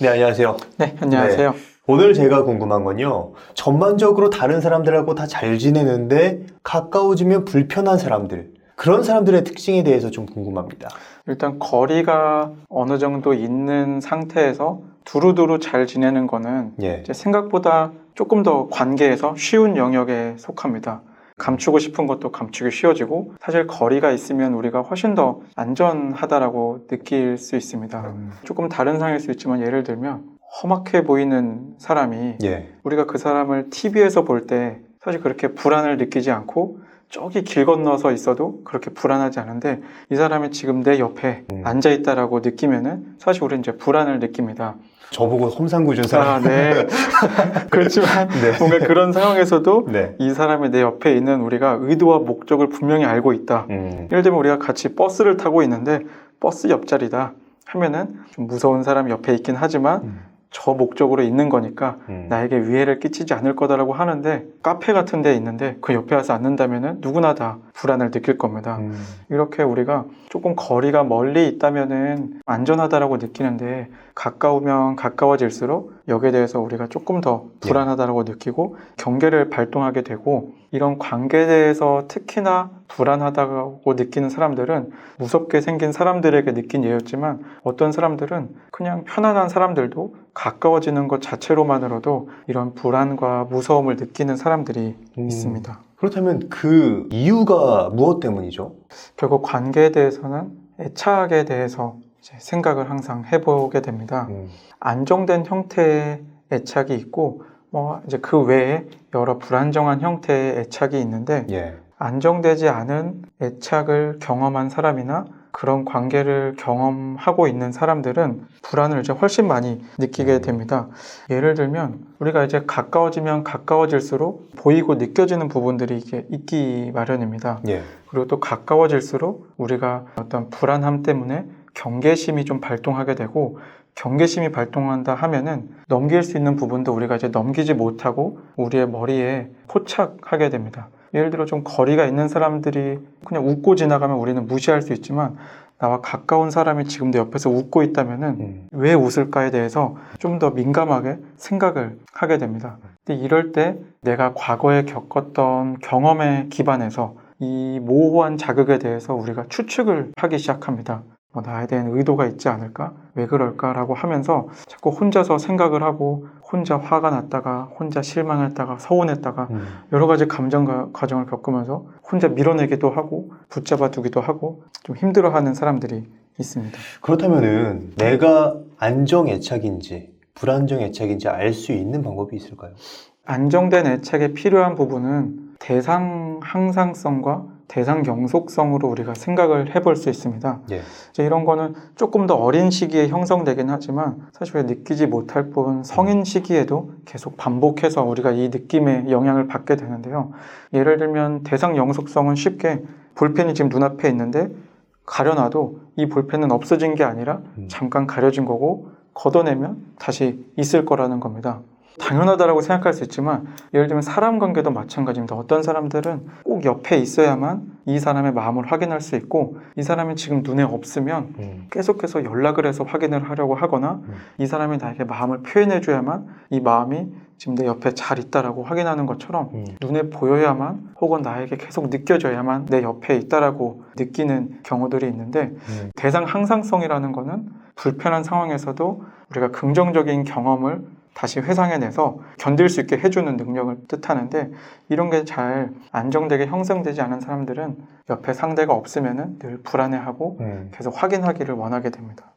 네, 안녕하세요. 네, 안녕하세요. 오늘 제가 궁금한 건요. 전반적으로 다른 사람들하고 다 잘 지내는데 가까워지면 불편한 사람들. 그런 사람들의 특징에 대해서 좀 궁금합니다. 일단 거리가 어느 정도 있는 상태에서 두루두루 잘 지내는 거는 예. 이제 생각보다 조금 더 관계에서 쉬운 영역에 속합니다. 감추고 싶은 것도 감추기 쉬워지고 사실 거리가 있으면 우리가 훨씬 더 안전하다라고 느낄 수 있습니다. 조금 다른 상황일 수 있지만 예를 들면 험악해 보이는 사람이 예. 우리가 그 사람을 TV에서 볼 때 사실 그렇게 불안을 느끼지 않고 저기 길 건너서 있어도 그렇게 불안하지 않은데 이 사람이 지금 내 옆에 앉아있다라고 느끼면은 사실 우리는 이제 불안을 느낍니다. 저보고 험상궂은 사람. 네. 그렇지만 네. 뭔가 그런 상황에서도 네. 이 사람이 내 옆에 있는 우리가 의도와 목적을 분명히 알고 있다. 예를 들면 우리가 같이 버스를 타고 있는데 버스 옆자리다 하면은 좀 무서운 사람이 옆에 있긴 하지만 저 목적으로 있는 거니까 나에게 위해를 끼치지 않을 거다라고 하는데 카페 같은 데 있는데 그 옆에 와서 앉는다면은 누구나 다 불안을 느낄 겁니다. 이렇게 우리가 조금 거리가 멀리 있다면은 안전하다라고 느끼는데 가까우면 가까워질수록 여기에 대해서 우리가 조금 더 불안하다라고 느끼고 경계를 발동하게 되고 이런 관계에 대해서 특히나 불안하다고 느끼는 사람들은 무섭게 생긴 사람들에게 느낀 예였지만 어떤 사람들은 그냥 편안한 사람들도 가까워지는 것 자체로만으로도 이런 불안과 무서움을 느끼는 사람들이 있습니다. 그렇다면 그 이유가 무엇 때문이죠? 결국 관계에 대해서는 애착에 대해서 이제 생각을 항상 해보게 됩니다. 안정된 형태의 애착이 있고 이제 그 외에 여러 불안정한 형태의 애착이 있는데 예. 안정되지 않은 애착을 경험한 사람이나 그런 관계를 경험하고 있는 사람들은 불안을 이제 훨씬 많이 느끼게 됩니다. 예를 들면 우리가 이제 가까워지면 가까워질수록 보이고 느껴지는 부분들이 이게 있기 마련입니다. 예. 그리고 또 가까워질수록 우리가 어떤 불안함 때문에 경계심이 좀 발동하게 되고 경계심이 발동한다 하면은 넘길 수 있는 부분도 우리가 이제 넘기지 못하고 우리의 머리에 포착하게 됩니다. 예를 들어 좀 거리가 있는 사람들이 그냥 웃고 지나가면 우리는 무시할 수 있지만 나와 가까운 사람이 지금 내 옆에서 웃고 있다면은 왜 웃을까에 대해서 좀 더 민감하게 생각을 하게 됩니다. 근데 이럴 때 내가 과거에 겪었던 경험에 기반해서 이 모호한 자극에 대해서 우리가 추측을 하기 시작합니다. 나에 대한 의도가 있지 않을까? 왜 그럴까라고 하면서 자꾸 혼자서 생각을 하고 혼자 화가 났다가 혼자 실망했다가 서운했다가 여러 가지 감정 과정을 겪으면서 혼자 밀어내기도 하고 붙잡아 두기도 하고 좀 힘들어하는 사람들이 있습니다. 그렇다면은 내가 안정 애착인지 불안정 애착인지 알 수 있는 방법이 있을까요? 안정된 애착에 필요한 부분은 대상 항상성과 대상 영속성으로 우리가 생각을 해볼 수 있습니다. 예. 이제 이런 거는 조금 더 어린 시기에 형성되긴 하지만 사실 우리가 느끼지 못할 뿐 성인 시기에도 계속 반복해서 우리가 이 느낌의 영향을 받게 되는데요. 예를 들면 대상 영속성은 쉽게 볼펜이 지금 눈앞에 있는데 가려놔도 이 볼펜은 없어진 게 아니라 잠깐 가려진 거고 걷어내면 다시 있을 거라는 겁니다. 당연하다라고 생각할 수 있지만 예를 들면 사람 관계도 마찬가지입니다. 어떤 사람들은 꼭 옆에 있어야만 이 사람의 마음을 확인할 수 있고 이 사람이 지금 눈에 없으면 계속해서 연락을 해서 확인을 하려고 하거나 이 사람이 나에게 마음을 표현해 줘야만 이 마음이 지금 내 옆에 잘 있다라고 확인하는 것처럼 눈에 보여야만 혹은 나에게 계속 느껴져야만 내 옆에 있다라고 느끼는 경우들이 있는데 대상 항상성이라는 거는 불편한 상황에서도 우리가 긍정적인 경험을 다시 회상해내서 견딜 수 있게 해주는 능력을 뜻하는데 이런 게 잘 안정되게 형성되지 않은 사람들은 옆에 상대가 없으면 늘 불안해하고 계속 확인하기를 원하게 됩니다.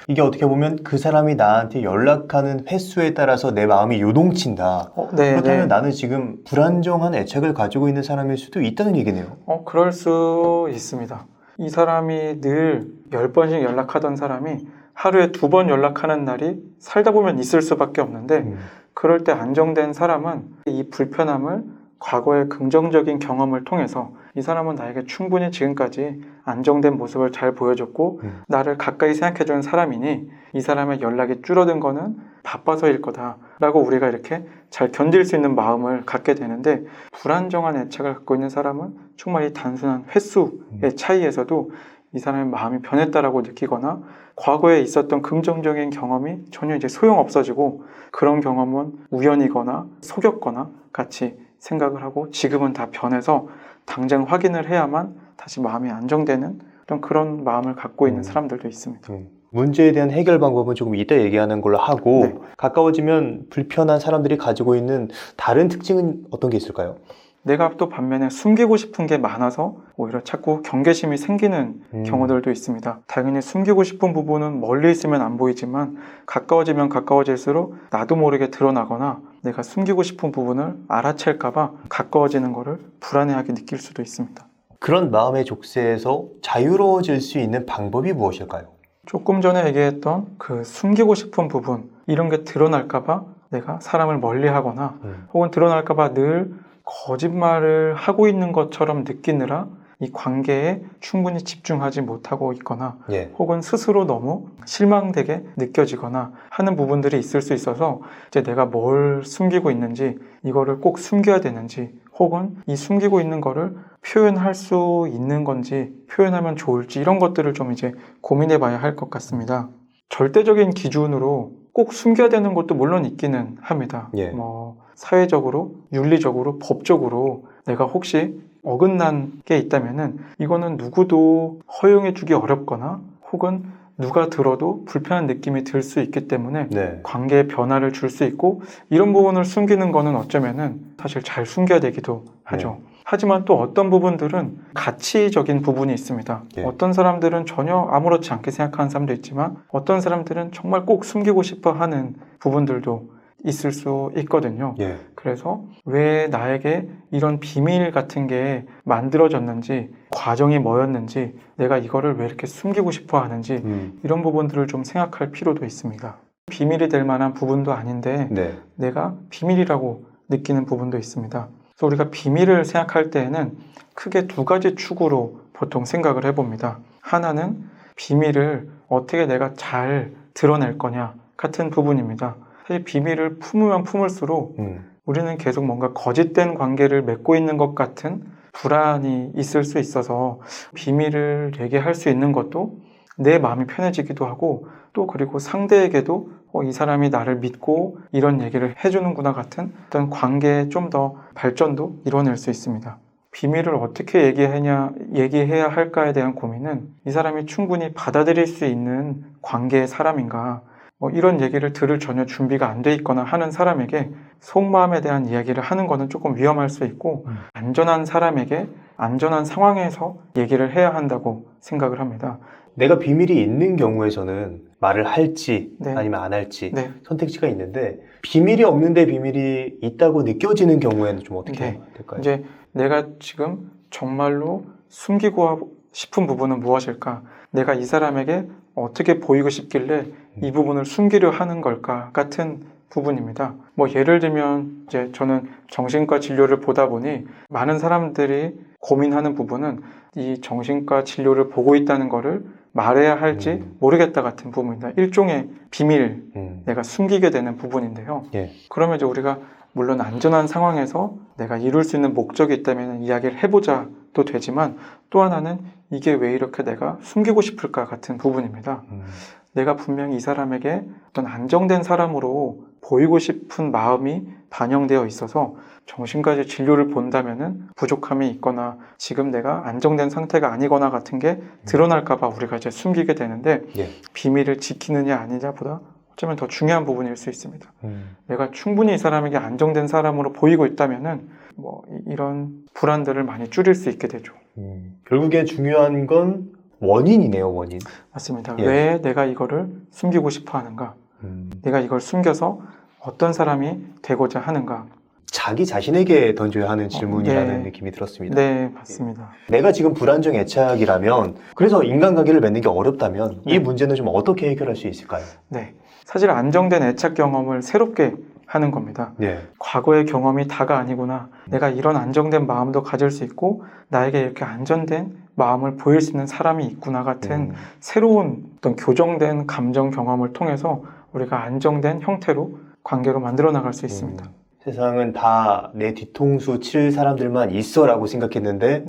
이게 어떻게 보면 그 사람이 나한테 연락하는 횟수에 따라서 내 마음이 요동친다. 네, 그렇다면 나는 지금 불안정한 애착을 가지고 있는 사람일 수도 있다는 얘기네요. 그럴 수 있습니다. 이 사람이 늘 10번씩 연락하던 사람이 하루에 2번 연락하는 날이 살다 보면 있을 수밖에 없는데 그럴 때 안정된 사람은 이 불편함을 과거의 긍정적인 경험을 통해서 이 사람은 나에게 충분히 지금까지 안정된 모습을 잘 보여줬고 나를 가까이 생각해주는 사람이니 이 사람의 연락이 줄어든 거는 바빠서일 거다 라고 우리가 이렇게 잘 견딜 수 있는 마음을 갖게 되는데 불안정한 애착을 갖고 있는 사람은 정말 이 단순한 횟수의 차이에서도 이 사람의 마음이 변했다라고 느끼거나 과거에 있었던 긍정적인 경험이 전혀 이제 소용없어지고 그런 경험은 우연이거나 속였거나 같이 생각을 하고 지금은 다 변해서 당장 확인을 해야만 다시 마음이 안정되는 그런 마음을 갖고 있는 사람들도 있습니다. 문제에 대한 해결 방법은 조금 이따 얘기하는 걸로 하고 네. 가까워지면 불편한 사람들이 가지고 있는 다른 특징은 어떤 게 있을까요? 내가 또 반면에 숨기고 싶은 게 많아서 오히려 자꾸 경계심이 생기는 경우들도 있습니다. 당연히 숨기고 싶은 부분은 멀리 있으면 안 보이지만 가까워지면 가까워질수록 나도 모르게 드러나거나 내가 숨기고 싶은 부분을 알아챌까봐 가까워지는 것을 불안해하게 느낄 수도 있습니다. 그런 마음의 족쇄에서 자유로워질 수 있는 방법이 무엇일까요? 조금 전에 얘기했던 그 숨기고 싶은 부분 이런 게 드러날까봐 내가 사람을 멀리하거나 혹은 드러날까봐 늘 거짓말을 하고 있는 것처럼 느끼느라 이 관계에 충분히 집중하지 못하고 있거나 혹은 스스로 너무 실망되게 느껴지거나 하는 부분들이 있을 수 있어서 이제 내가 뭘 숨기고 있는지 이거를 꼭 숨겨야 되는지 혹은 이 숨기고 있는 거를 표현할 수 있는 건지 표현하면 좋을지 이런 것들을 좀 이제 고민해 봐야 할 것 같습니다. 절대적인 기준으로 꼭 숨겨야 되는 것도 물론 있기는 합니다. 사회적으로, 윤리적으로, 법적으로 내가 혹시 어긋난 게 있다면은 이거는 누구도 허용해 주기 어렵거나 혹은 누가 들어도 불편한 느낌이 들 수 있기 때문에 관계에 변화를 줄 수 있고 이런 부분을 숨기는 거는 어쩌면은 사실 잘 숨겨야 되기도 하죠. 하지만 또 어떤 부분들은 가치적인 부분이 있습니다. 어떤 사람들은 전혀 아무렇지 않게 생각하는 사람도 있지만 어떤 사람들은 정말 꼭 숨기고 싶어 하는 부분들도 있을 수 있거든요. 그래서 왜 나에게 이런 비밀 같은 게 만들어졌는지 과정이 뭐였는지 내가 이거를 왜 이렇게 숨기고 싶어 하는지 이런 부분들을 좀 생각할 필요도 있습니다. 비밀이 될 만한 부분도 아닌데 내가 비밀이라고 느끼는 부분도 있습니다. 그래서 우리가 비밀을 생각할 때에는 크게 두 가지 축으로 보통 생각을 해봅니다. 하나는 비밀을 어떻게 내가 잘 드러낼 거냐 같은 부분입니다. 사실 비밀을 품으면 품을수록 우리는 계속 뭔가 거짓된 관계를 맺고 있는 것 같은 불안이 있을 수 있어서 비밀을 얘기할 수 있는 것도 내 마음이 편해지기도 하고 또 그리고 상대에게도 이 사람이 나를 믿고 이런 얘기를 해주는구나 같은 어떤 관계의 좀 더 발전도 이뤄낼 수 있습니다. 비밀을 어떻게 얘기해야 할까에 대한 고민은 이 사람이 충분히 받아들일 수 있는 관계의 사람인가 이런 얘기를 들을 전혀 준비가 안 돼 있거나 하는 사람에게 속마음에 대한 이야기를 하는 거는 조금 위험할 수 있고 안전한 사람에게 안전한 상황에서 얘기를 해야 한다고 생각을 합니다. 내가 비밀이 있는 경우에서는 말을 할지 아니면 안 할지 선택지가 있는데 비밀이 없는데 비밀이 있다고 느껴지는 경우에는 좀 어떻게 해야 될까요? 이제 내가 지금 정말로 숨기고 싶은 부분은 무엇일까? 내가 이 사람에게 어떻게 보이고 싶길래 이 부분을 숨기려 하는 걸까 같은 부분입니다. 예를 들면 이제 저는 정신과 진료를 보다 보니 많은 사람들이 고민하는 부분은 이 정신과 진료를 보고 있다는 거를 말해야 할지 모르겠다 같은 부분입니다. 일종의 비밀, 내가 숨기게 되는 부분인데요. 그러면 이제 우리가 물론 안전한 상황에서 내가 이룰 수 있는 목적이 있다면 이야기를 해보자도 되지만 또 하나는 이게 왜 이렇게 내가 숨기고 싶을까 같은 부분입니다. 내가 분명히 이 사람에게 어떤 안정된 사람으로 보이고 싶은 마음이 반영되어 있어서 정신과의 진료를 본다면은 부족함이 있거나 지금 내가 안정된 상태가 아니거나 같은 게 드러날까봐 우리가 이제 숨기게 되는데 비밀을 지키느냐 아니냐보다 어쩌면 더 중요한 부분일 수 있습니다. 내가 충분히 이 사람에게 안정된 사람으로 보이고 있다면은 이런 불안들을 많이 줄일 수 있게 되죠. 결국에 중요한 건 원인이네요, 원인. 맞습니다. 왜 내가 이거를 숨기고 싶어 하는가? 내가 이걸 숨겨서 어떤 사람이 되고자 하는가? 자기 자신에게 던져야 하는 질문이라는 느낌이 들었습니다. 네, 맞습니다. 내가 지금 불안정 애착이라면 그래서 인간관계를 맺는 게 어렵다면 이 문제는 좀 어떻게 해결할 수 있을까요? 사실 안정된 애착 경험을 새롭게 하는 겁니다. 과거의 경험이 다가 아니구나. 내가 이런 안정된 마음도 가질 수 있고 나에게 이렇게 안전된 마음을 보일 수 있는 사람이 있구나 같은 새로운 어떤 교정된 감정 경험을 통해서 우리가 안정된 형태로 관계로 만들어 나갈 수 있습니다. 세상은 다 내 뒤통수 칠 사람들만 있어라고 생각했는데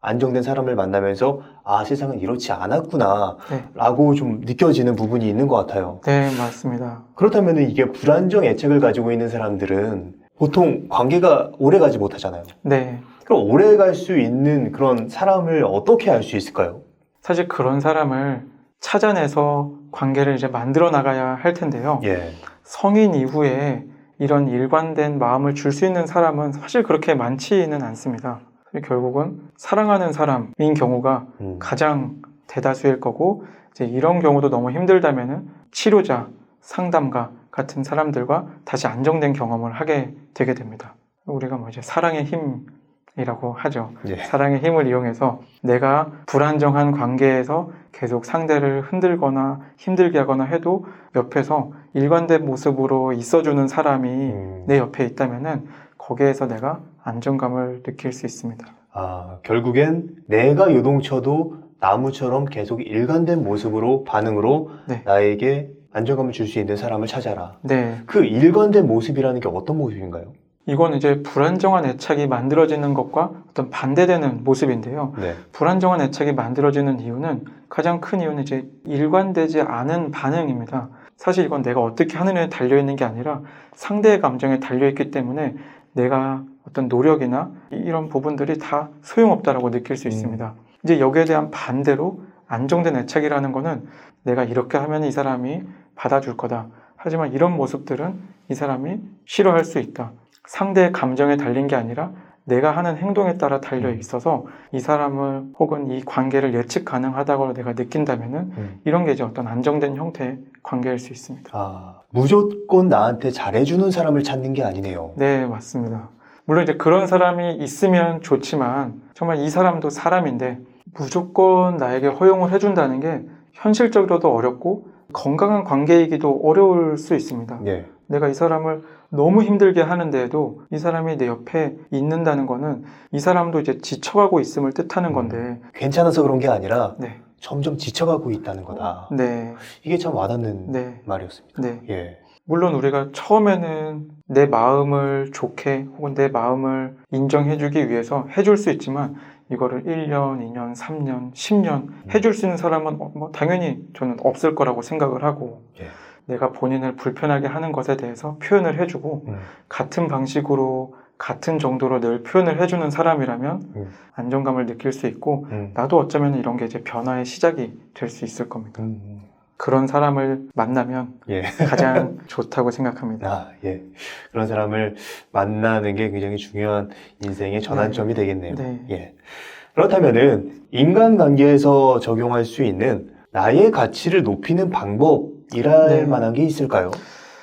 안정된 사람을 만나면서 아, 세상은 이렇지 않았구나 네. 라고 좀 느껴지는 부분이 있는 것 같아요. 네, 맞습니다. 그렇다면 이게 불안정 애착을 가지고 있는 사람들은 보통 관계가 오래 가지 못하잖아요. 네. 그럼 오래 갈 수 있는 그런 사람을 어떻게 알 수 있을까요? 사실 그런 사람을 찾아내서 관계를 이제 만들어 나가야 할 텐데요. 예. 성인 이후에 이런 일관된 마음을 줄 수 있는 사람은 사실 그렇게 많지는 않습니다. 결국은 사랑하는 사람인 경우가 가장 대다수일 거고, 이제 이런 경우도 너무 힘들다면은 치료자, 상담가 같은 사람들과 다시 안정된 경험을 하게 되게 됩니다. 우리가 뭐 이제 사랑의 힘이라고 하죠. 예. 사랑의 힘을 이용해서 내가 불안정한 관계에서 계속 상대를 흔들거나 힘들게 하거나 해도 옆에서 일관된 모습으로 있어주는 사람이 내 옆에 있다면은 거기에서 내가 안정감을 느낄 수 있습니다. 아, 결국엔 내가 요동쳐도 나무처럼 계속 일관된 모습으로 반응으로 네. 나에게 안정감을 줄 수 있는 사람을 찾아라. 네. 그 일관된 모습이라는 게 어떤 모습인가요? 이건 이제 불안정한 애착이 만들어지는 것과 어떤 반대되는 모습인데요. 네. 불안정한 애착이 만들어지는 이유는, 가장 큰 이유는 이제 일관되지 않은 반응입니다. 사실 이건 내가 어떻게 하느냐에 달려있는 게 아니라 상대의 감정에 달려있기 때문에 내가 어떤 노력이나 이런 부분들이 다 소용없다라고 느낄 수 있습니다. 이제 여기에 대한 반대로 안정된 애착이라는 거는 내가 이렇게 하면 이 사람이 받아줄 거다. 하지만 이런 모습들은 이 사람이 싫어할 수 있다. 상대의 감정에 달린 게 아니라 내가 하는 행동에 따라 달려 있어서 이 사람을 혹은 이 관계를 예측 가능하다고 내가 느낀다면은 이런 게 이제 어떤 안정된 형태의 관계일 수 있습니다. 아, 무조건 나한테 잘해주는 사람을 찾는 게 아니네요. 네, 맞습니다. 물론 이제 그런 사람이 있으면 좋지만 정말 이 사람도 사람인데 무조건 나에게 허용을 해준다는 게 현실적으로도 어렵고 건강한 관계이기도 어려울 수 있습니다. 예. 내가 이 사람을 너무 힘들게 하는데도 이 사람이 내 옆에 있는다는 거는 이 사람도 이제 지쳐가고 있음을 뜻하는 건데 괜찮아서 그런 게 아니라 네, 점점 지쳐가고 있다는 거다. 네, 이게 참 와닿는 네, 말이었습니다. 네. 예. 물론 우리가 처음에는 내 마음을 좋게 혹은 내 마음을 인정해주기 위해서 해줄 수 있지만 이거를 1년, 2년, 3년, 10년 해줄 수 있는 사람은 뭐 당연히 저는 없을 거라고 생각을 하고 예. 내가 본인을 불편하게 하는 것에 대해서 표현을 해주고 같은 방식으로 같은 정도로 늘 표현을 해주는 사람이라면 안정감을 느낄 수 있고 나도 어쩌면 이런 게 이제 변화의 시작이 될 수 있을 겁니다. 그런 사람을 만나면 예. 가장 좋다고 생각합니다. 아, 예. 그런 사람을 만나는 게 굉장히 중요한 인생의 전환점이 되겠네요. 네. 예. 그렇다면은 인간관계에서 적용할 수 있는 나의 가치를 높이는 방법이랄 네. 만한 게 있을까요?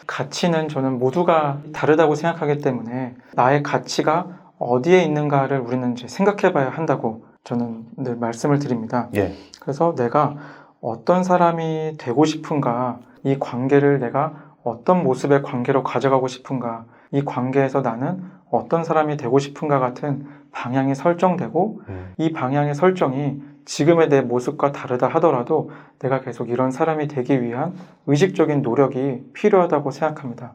가치는 저는 모두가 다르다고 생각하기 때문에 나의 가치가 어디에 있는가를 우리는 이제 생각해 봐야 한다고 저는 늘 말씀을 드립니다. 예. 그래서 내가 어떤 사람이 되고 싶은가, 이 관계를 내가 어떤 모습의 관계로 가져가고 싶은가, 이 관계에서 나는 어떤 사람이 되고 싶은가 같은 방향이 설정되고 이 방향의 설정이 지금의 내 모습과 다르다 하더라도 내가 계속 이런 사람이 되기 위한 의식적인 노력이 필요하다고 생각합니다.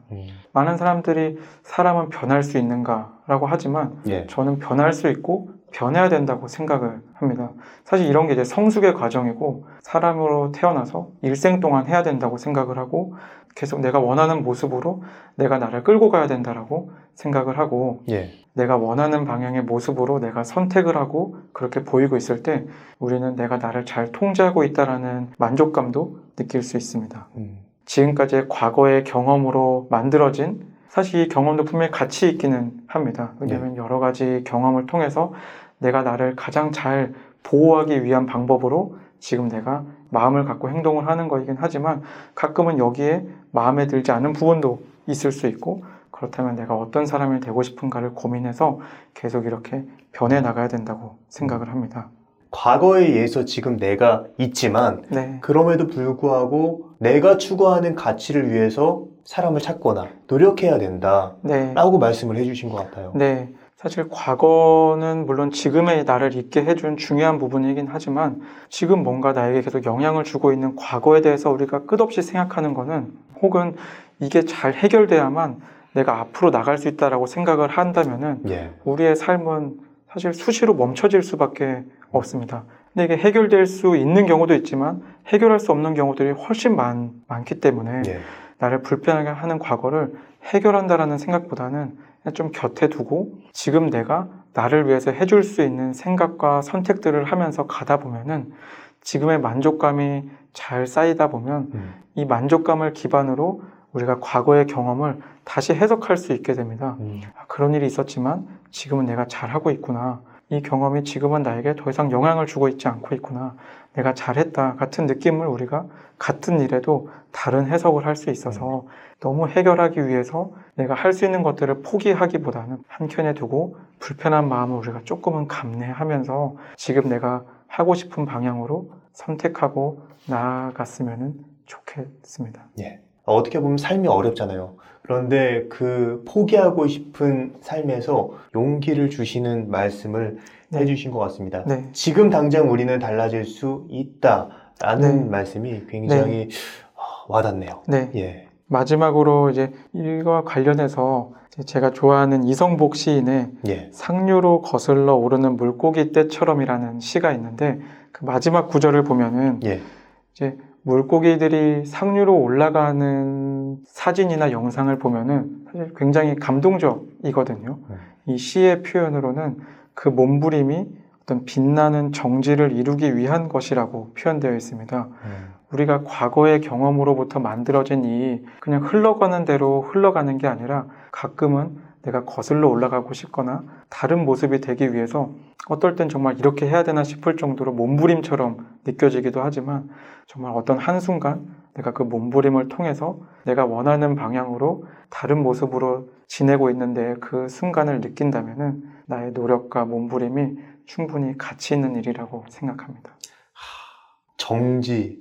많은 사람들이 사람은 변할 수 있는가라고 하지만 예. 저는 변할 수 있고 변해야 된다고 생각을 합니다. 사실 이런 게 이제 성숙의 과정이고 사람으로 태어나서 일생 동안 해야 된다고 생각을 하고 계속 내가 원하는 모습으로 내가 나를 끌고 가야 된다라고 생각을 하고 예. 내가 원하는 방향의 모습으로 내가 선택을 하고 그렇게 보이고 있을 때 우리는 내가 나를 잘 통제하고 있다라는 만족감도 느낄 수 있습니다. 지금까지의 과거의 경험으로 만들어진 사실 이 경험도 분명히 가치 있기는 합니다. 왜냐하면 여러 가지 경험을 통해서 내가 나를 가장 잘 보호하기 위한 방법으로 지금 내가 마음을 갖고 행동을 하는 거이긴 하지만 가끔은 여기에 마음에 들지 않은 부분도 있을 수 있고 그렇다면 내가 어떤 사람이 되고 싶은가를 고민해서 계속 이렇게 변해 나가야 된다고 생각을 합니다. 과거에 의해서 지금 내가 있지만 네, 그럼에도 불구하고 내가 추구하는 가치를 위해서 사람을 찾거나 노력해야 된다 네, 라고 말씀을 해주신 것 같아요. 네. 사실 과거는 물론 지금의 나를 있게 해준 중요한 부분이긴 하지만 지금 뭔가 나에게 계속 영향을 주고 있는 과거에 대해서 우리가 끝없이 생각하는 거는 혹은 이게 잘 해결돼야만 내가 앞으로 나갈 수 있다라고 생각을 한다면은 예. 우리의 삶은 사실 수시로 멈춰질 수밖에 없습니다. 근데 이게 해결될 수 있는 경우도 있지만 해결할 수 없는 경우들이 훨씬 많기 때문에 예. 나를 불편하게 하는 과거를 해결한다라는 생각보다는 그냥 좀 곁에 두고 지금 내가 나를 위해서 해줄 수 있는 생각과 선택들을 하면서 가다 보면은 지금의 만족감이 잘 쌓이다 보면 이 만족감을 기반으로 우리가 과거의 경험을 다시 해석할 수 있게 됩니다. 그런 일이 있었지만 지금은 내가 잘하고 있구나. 이 경험이 지금은 나에게 더 이상 영향을 주고 있지 않고 있구나. 내가 잘했다 같은 느낌을 우리가 같은 일에도 다른 해석을 할 수 있어서 너무 해결하기 위해서 내가 할 수 있는 것들을 포기하기보다는 한켠에 두고 불편한 마음을 우리가 조금은 감내하면서 지금 내가 하고 싶은 방향으로 선택하고 나아갔으면 좋겠습니다. 예. 어떻게 보면 삶이 어렵잖아요. 그런데 그 포기하고 싶은 삶에서 용기를 주시는 말씀을 네. 해주신 것 같습니다. 네. 지금 당장 우리는 달라질 수 있다라는 네. 말씀이 굉장히 와닿네요. 네. 예. 마지막으로 이제 이와 관련해서 제가 좋아하는 이성복 시인의 예. 상류로 거슬러 오르는 물고기 떼처럼이라는 시가 있는데 그 마지막 구절을 보면은 예. 이제 물고기들이 상류로 올라가는 사진이나 영상을 보면은 사실 굉장히 감동적이거든요. 이 시의 표현으로는 그 몸부림이 어떤 빛나는 정지를 이루기 위한 것이라고 표현되어 있습니다. 우리가 과거의 경험으로부터 만들어진 이 그냥 흘러가는 대로 흘러가는 게 아니라 가끔은 내가 거슬러 올라가고 싶거나 다른 모습이 되기 위해서 어떨 땐 정말 이렇게 해야 되나 싶을 정도로 몸부림처럼 느껴지기도 하지만 정말 어떤 한순간 내가 그 몸부림을 통해서 내가 원하는 방향으로 다른 모습으로 지내고 있는데 그 순간을 느낀다면은 나의 노력과 몸부림이 충분히 가치 있는 일이라고 생각합니다. 정지.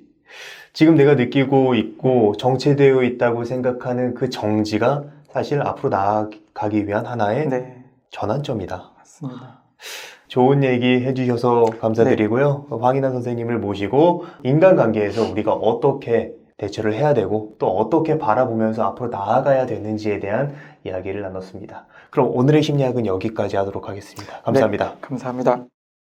지금 내가 느끼고 있고 정체되어 있다고 생각하는 그 정지가 사실 앞으로 나아가기 위한 하나의 네, 전환점이다. 맞습니다. 좋은 얘기 해주셔서 감사드리고요. 황인환 선생님을 모시고 인간관계에서 우리가 어떻게 대처를 해야 되고 또 어떻게 바라보면서 앞으로 나아가야 되는지에 대한 이야기를 나눴습니다. 그럼 오늘의 심리학은 여기까지 하도록 하겠습니다. 감사합니다. 네, 감사합니다.